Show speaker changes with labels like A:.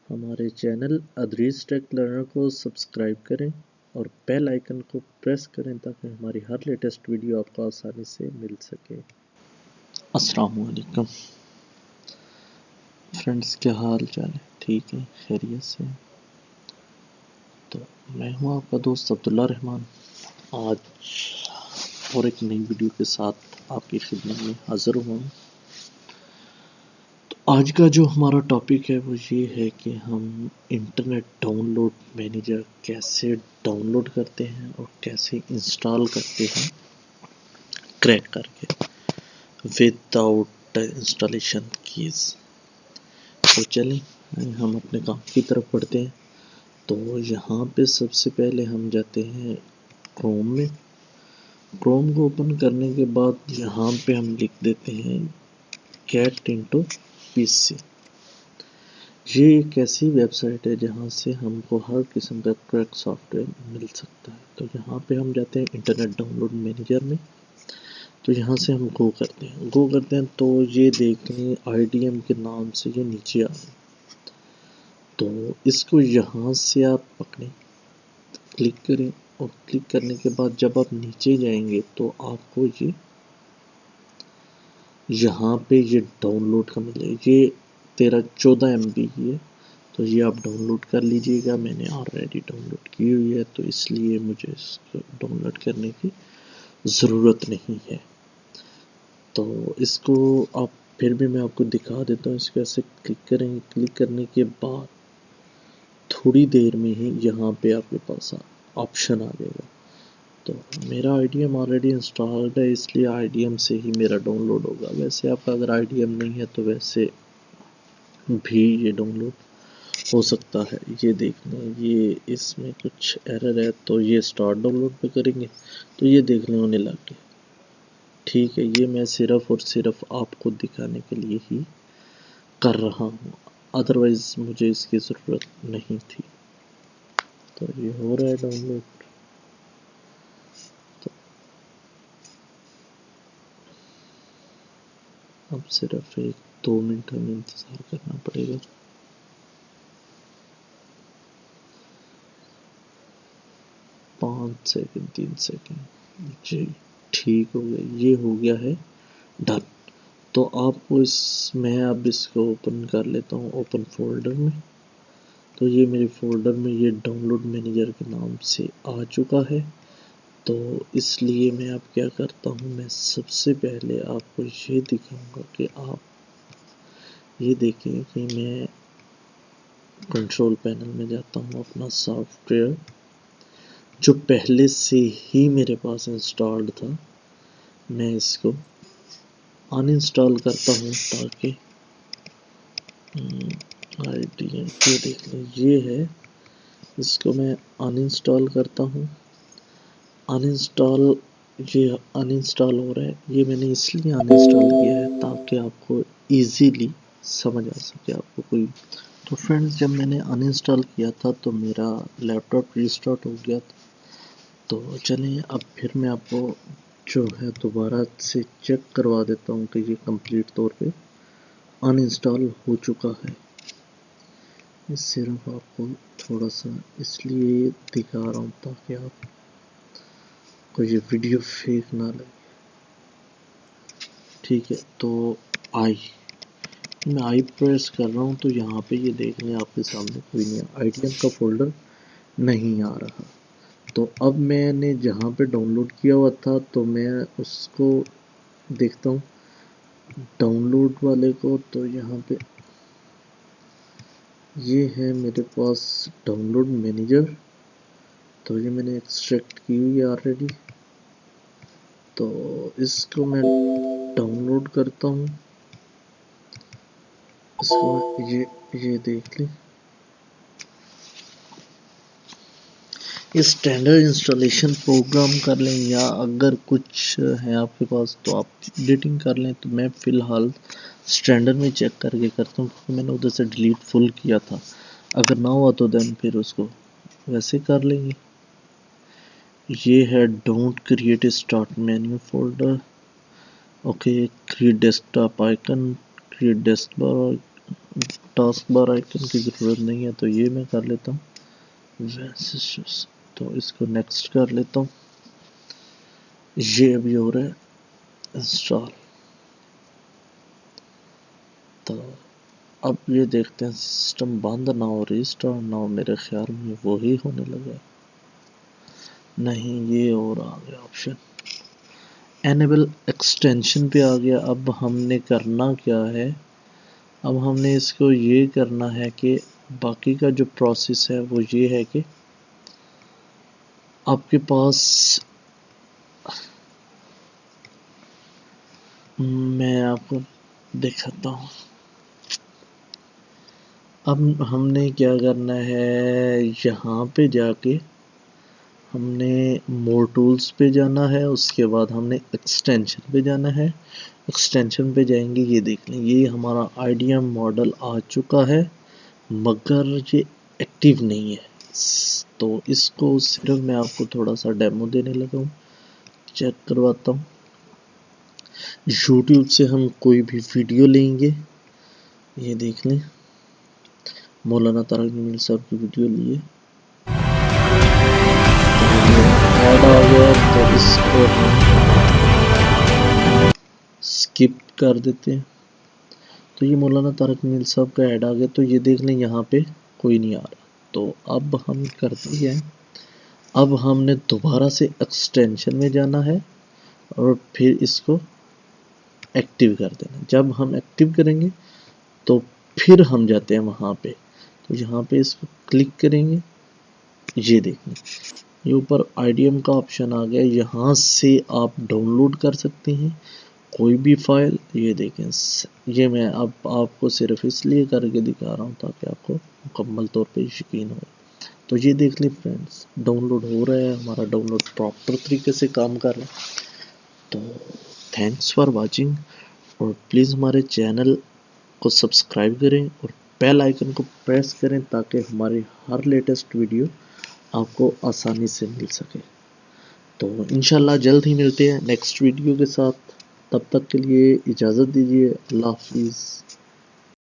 A: हमारे channel अदरीज take learner को subscribe करें और बेल आइकन को प्रेस करें ताकि हमारी हर लेटेस्ट वीडियो आपको आसानी से मिल सके। अस्सलाम वालेकुम फ्रेंड्स, क्या हाल चाल है? ठीक है, खैरियत से। तो मैं हूं आपका दोस्त अब्दुल्ला रहमान, आज और एक नई वीडियो के साथ आपकी खिदमत में हाजिर हुआ हूं। आज का जो हमारा टॉपिक है वो ये है कि हम इंटरनेट डाउनलोड मैनेजर कैसे डाउनलोड करते हैं और कैसे इंस्टॉल करते हैं क्रैक करके विदाउट इंस्टॉलेशन कीज़। तो चलें हम अपने काम की तरफ बढ़ते हैं। तो यहाँ पे सबसे पहले हम जाते हैं क्रोम में। क्रोम को ओपन करने के बाद यहाँ पे हम लिख देते हैं गेट इनटू पीसी। ये एक ऐसी वेबसाइट है जहाँ से हमको हर किस्म का क्रैक सॉफ्टवेयर मिल सकता है। तो यहाँ पे हम जाते हैं इंटरनेट डाउनलोड मैनेजर में। तो यहाँ से हम गो करते हैं तो ये देखें IDM के नाम से ये नीचे आ गए। तो इसको यहाँ से आप पकड़ें, क्लिक करें और क्लिक करने के बाद जब आप नीचे जाएंगे तो आपको ये यहाँ पे ये डाउनलोड का मिलेगा। ये 14 MB की है, तो ये आप डाउनलोड कर लीजिएगा। मैंने ऑलरेडी डाउनलोड की हुई है तो इसलिए मुझे इसको डाउनलोड करने की ज़रूरत नहीं है। तो इसको आप फिर भी मैं आपको दिखा देता हूँ। इसको ऐसे क्लिक करेंगे, क्लिक करने के बाद थोड़ी देर में ही यहाँ पे आपके पास ऑप्शन आ जाएगा। तो मेरा IDM ऑलरेडी इंस्टॉल्ड है इसलिए IDM से ही मेरा डाउनलोड होगा। वैसे आपका अगर IDM नहीं है तो वैसे भी ये डाउनलोड हो सकता है। ये देख लें, ये इसमें कुछ एरर है तो ये स्टार्ट डाउनलोड पे करेंगे तो ये देख लें होने लग गया। ठीक है, ये मैं सिर्फ़ और सिर्फ आपको दिखाने के लिए ही कर रहा हूँ, अदरवाइज़ मुझे इसकी ज़रूरत नहीं थी। तो ये हो रहा है डाउनलोड। तो अब सिर्फ 1-2 मिनट हमें इंतज़ार करना पड़ेगा। पाँच सेकंड, 3 सेकंड, जी ठीक हो गया। ये हो गया है डन। तो आपको मैं अब इसको ओपन कर लेता हूँ ओपन फोल्डर में। तो ये मेरे फोल्डर में ये डाउनलोड मैनेजर के नाम से आ चुका है। तो इसलिए मैं अब क्या करता हूँ, मैं सबसे पहले आपको ये दिखाऊंगा कि आप ये देखें कि मैं कंट्रोल पैनल में जाता हूँ। अपना सॉफ्टवेयर जो पहले से ही मेरे पास इंस्टॉल्ड था मैं इसको अनइंस्टॉल करता हूँ ताकि IDM ये देख लें, ये है। इसको मैं अनइंस्टॉल करता हूँ। ये अनइंस्टॉल हो रहा है। ये मैंने इसलिए अनइंस्टॉल किया है ताकि आपको इजीली समझ आ सके आपको कोई। तो फ्रेंड्स, जब मैंने अनइंस्टॉल किया था तो मेरा लैपटॉप रीस्टार्ट हो गया था। तो चलिए अब फिर मैं आपको जो है दोबारा से चेक करवा देता हूँ कि ये कंप्लीट तौर पे अनइंस्टॉल हो चुका है। ये सिर्फ आपको थोड़ा सा इसलिए दिखा रहा हूँ ताकि आपको ये वीडियो फेक ना लगे। ठीक है, तो मैं आई प्रेस कर रहा हूँ तो यहाँ पे ये देख लें आपके सामने कोई नहीं है, IDM का फोल्डर नहीं आ रहा। तो अब मैंने जहाँ पे डाउनलोड किया हुआ था तो मैं उसको देखता हूँ डाउनलोड वाले को। तो यहाँ पे ये है मेरे पास डाउनलोड मैनेजर। तो ये मैंने एक्सट्रैक्ट की हुई है ऑलरेडी। तो इसको मैं डाउनलोड करता हूँ। इसको ये देख लें, स्टैंडर्ड इंस्टॉलेशन प्रोग्राम कर लें या अगर कुछ है आपके पास तो आप एडिटिंग कर लें। तो मैं फ़िलहाल स्टैंडर्ड में चेक करके करता हूँ क्योंकि मैंने उधर से डिलीट फुल किया था। अगर ना हुआ तो देन फिर उसको वैसे कर लेंगे। ये है don't create start menu folder. Okay, create desktop icon, create desktop task bar icon की ज़रूरत नहीं है, तो ये मैं कर लेता हूँ वैसे। तो इसको नेक्स्ट कर लेता हूँ। ये अभी हो रहा है इंस्टॉल। तो अब ये देखते हैं सिस्टम बंद ना हो रीस्टार्ट ना हो, मेरे ख्याल में वही होने लगा। नहीं, ये और आ गया ऑप्शन एनेबल एक्सटेंशन पे आ गया। अब हमने करना क्या है, अब हमने इसको ये करना है कि बाकी का जो प्रोसेस है वो ये है कि आपके पास, मैं आपको दिखाता हूँ। अब हमने क्या करना है, यहाँ पे जाके हमने मोर टूल्स पे जाना है, उसके बाद हमने एक्सटेंशन पे जाना है। एक्सटेंशन पे जाएंगे, ये देख लें ये हमारा आईडीएम मॉडल आ चुका है, मगर ये एक्टिव नहीं है। तो इसको सिर्फ मैं आपको थोड़ा सा डेमो देने लगा हूँ, चेक करवाता हूँ। यूट्यूब से हम कोई भी वीडियो लेंगे, ये देख लें मौलाना तारक जमील साहब की वीडियो लिए, ऐड आ गया, तो इसको हम स्किप कर देते हैं। तो ये मौलाना तारक जमील साहब का ऐड आ गया, तो ये देख लें यहाँ पे कोई नहीं आ रहा। तो अब हम करते हैं, अब हमने दोबारा से एक्सटेंशन में जाना है और फिर इसको एक्टिव कर देना। जब हम एक्टिव करेंगे तो फिर हम जाते हैं वहाँ पे, तो यहाँ पे इसको क्लिक करेंगे, ये देखें ये ऊपर आईडीएम का ऑप्शन आ गया। यहाँ से आप डाउनलोड कर सकते हैं कोई भी फाइल। ये देखें, ये मैं अब आपको सिर्फ इसलिए करके दिखा रहा हूँ ताकि आपको मुकम्मल तौर पे यकीन हो। तो ये देख लें फ्रेंड्स, डाउनलोड हो रहा है, हमारा डाउनलोड प्रॉपर तरीके से काम कर रहा है। तो थैंक्स फॉर वाचिंग, और प्लीज़ हमारे चैनल को सब्सक्राइब करें और बेल आइकन को प्रेस करें ताकि हमारी हर लेटेस्ट वीडियो आपको आसानी से मिल सके। तो इंशाल्लाह जल्द ही मिलते हैं नेक्स्ट वीडियो के साथ। तब तक के लिए इजाज़त दीजिए। अल्लाह हाफिज़।